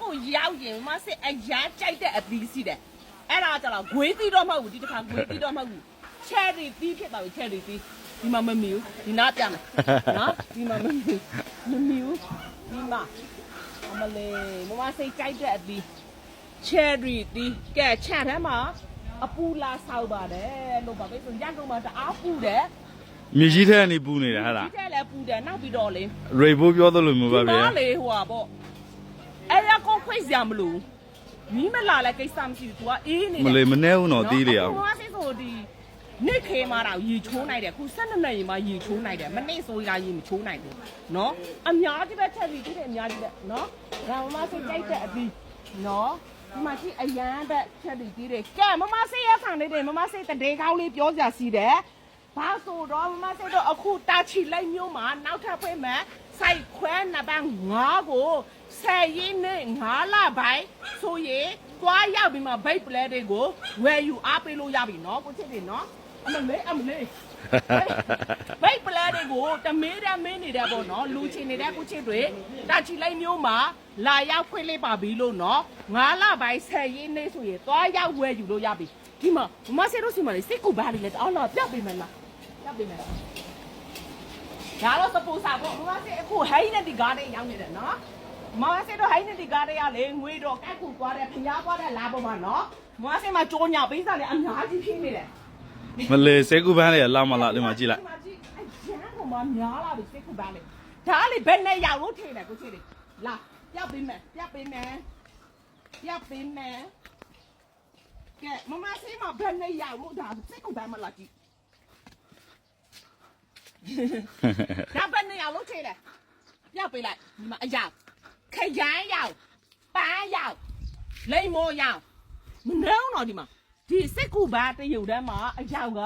ကိုရောက်ရင်မစစ်အရန်ကြိုက်တဲ့အပီးစီတယ်အဲ့ဒါကြတော့ဂွေးသီးတော့မဟုတ်ဘူးဒီတစ်ခါဂွေးသီးတော့မဟုတ်ဘူးချယ်ရီသီးဖြစ်သွားပြီချယ်ရီသီးဒီမှာမမီဘူးဒီနားပြမယ်နော်ဒီမှာမမီဘူးဒီမှာအမလေးမစိတ်ကြိုက်တဲ့အပီးချယ်ရီသီးကဲချန်ထဲမှာအပူလာဆောက်ပါတယ်လို့ပါပဲဆိုရန်ကုန်မှာတအားပူတယ် မြေကြီးထဲကနေပူနေတာဟဲ့လား ဒီထဲလည်းပူတယ်နောက်ပြီးတော့လေ ရေဘိုးပြောသလိုမျိုးပါဗျာ ဒီမှာလေဟိုပါပေါ့အဲ့ရကောခွေးစရာမလိုမီးမလာလဲကိစ္စမရှိဘူး तू ကအေးနေတယ် မလေးမနေဘူးတော့တီးလေအောင် ဟိုကစစ်ဆိုဒီနေ့ခေမှာတော့ရေချိုးနိုင်တယ်ခု12နှစ်ရေမှာရေချိုးနိုင်တယ်မနေ့ဆိုရရေမချိုးနိုင်ဘူးနော်အများကြီးပဲချက်ပြီးဒီတဲ့အများကြီးပဲနော်ဒါမမစိတ်ကြိုက်တဲ့အပြီးနော်ဒီမှာရှိအရန်ပဲချက်ပြီးဒီတဲ့ကဲမမစိတ်ရဆောင်နေတယ်မမစိတ်တရေကောင်းလေးပြောစရာစီတယ်ဘာဆိုတော့မမစိတ်တော့အခုတာချီလိုက်မျိုးမှာနောက်ထပ်ဖွင့်မယ်စိုက်ခွဲနှစ်ပန်း9ကို10ရင်းနဲ့9လပိုင်းဆိုရင်သွားရောက်ပြီးမှဗိတ်ပလဲတွေကိုဝယ်ယူအားပေးလို့ရပြီနော်ကိုချစ်တယ်နော်အမလေးဗိတ်ပလဲတွေကိုတမေးတဲ့မင်းနေတဲ့ပေါ့နော်လူချင်နေတဲ့ကိုချစ်တွေတာချီလိုက်မျိုးမှာလာရောက်ခွင့်လေးပါပြီလို့နော်9လပိုင်း10ရင်းနဲ့ဆိုရင်သွားရောက်ဝယ်ယူလို့ရပြီဒီမှာမဆဲတို့စီမလေးစိတ်ကိုဘာလေးလဲအော်တော့ပြတ်ပေးမယ်လားပြတ်ပေးမယ်ဒါတော့စပူစာပေါ့မဆဲအခုဟိုင်းနဲ့ဒီကားနဲ့ရောက်နေတယ်နော်မဆဲတော့ဟိုင်းနဲ့ဒီကားတွေကလေငွေတော့ကက်ကူသွားတယ်ဖျားသွားတယ်လာပေါ်မှာနော်မဆဲမှာကြောညာပေးစားလေအများကြီးဖြစ်နေတယ် မလေးစေကူပန်းလေးလာမလားဒီမှာကြည့်လိုက် အရန်ကမှများလာပြီစိတ်ကူပန်းလေဒါလေဘယ်နဲ့ရောက်လို့ထင်တယ်ကိုချစ်လေလာပြပေးမယ်ကဲမဆဲမှာဘယ်နဲ့ရောက်လို့ဒါစိတ်ကူပန်းမလားကြည့်ဒါဘယ်နဲ့ရောက်လို့ထင်တယ်ပြပေးလိုက်ဒီမှာအရောက်ခရမ်းရောက်ပန်းရောက်လိမ္မောရောက်မနှောင်းတော့ဒီမှာဒီစိတ်ကူပန်းတရုတ်တန်းမှာအရောက်က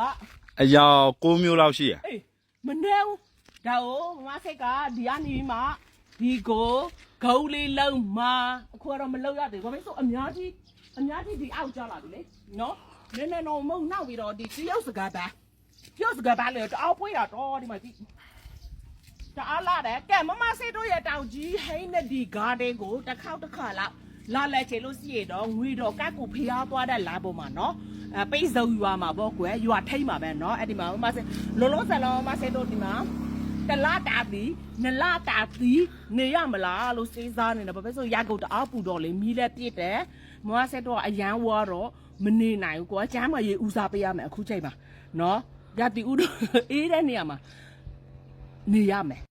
အ ယောက်6မျိုးလောက်ရှိရ အေးမနှဲဘူးဒါကိုမမစိတ်ကဒီကနေမှဒီကိုဂုံးလေးလုံးမှာအခုတော့မလုံးရသေးဘူးဘာဖြစ်လို့အများကြီးဒီအောက်ကျလာပြီလေနော်နည်းနည်းတော့မုံနောက်ပြီးတော့ဒီတရုတ်စကားပါလေတအောက်ပွေးတာတော့ဒီမှာကြည့်တအားလာတယ်ကဲမမစိတ်တို့ရဲ့တောင်ကြီးဟိန်းနဲ့ဒီဂါဒင်ကိုတစ်ခါလောက်လာလဲချေလို့စီရတော့ငွေတော့ကတ်ကိုဖျားသွားတဲ့လာပေါ်မှာနော်ပိတ်စုံရွာမှာပေါ့ကွယ်ရွာထိတ်မှာပဲเนาะအဲ့ဒီမှာမဆယ်လုံးဆယ်လုံးမဆယ်တို့ဒီမှာတလားတာတီနလားတာတီနေရမလားလို့စဉ်းစားနေတယ်ဘာဖြစ်လို့ရကုတ်တအားပူတော့လေမီးလက်ပြစ်တယ်မဆယ်တော့အရန်ဝါတော့မနေနိုင်ဘူးကွာကျမ်းမရေဦးစားပေးရမယ်အခုချိန်မှာเนาะရတီဦးအေးတဲ့နေရာမှာနေရမယ်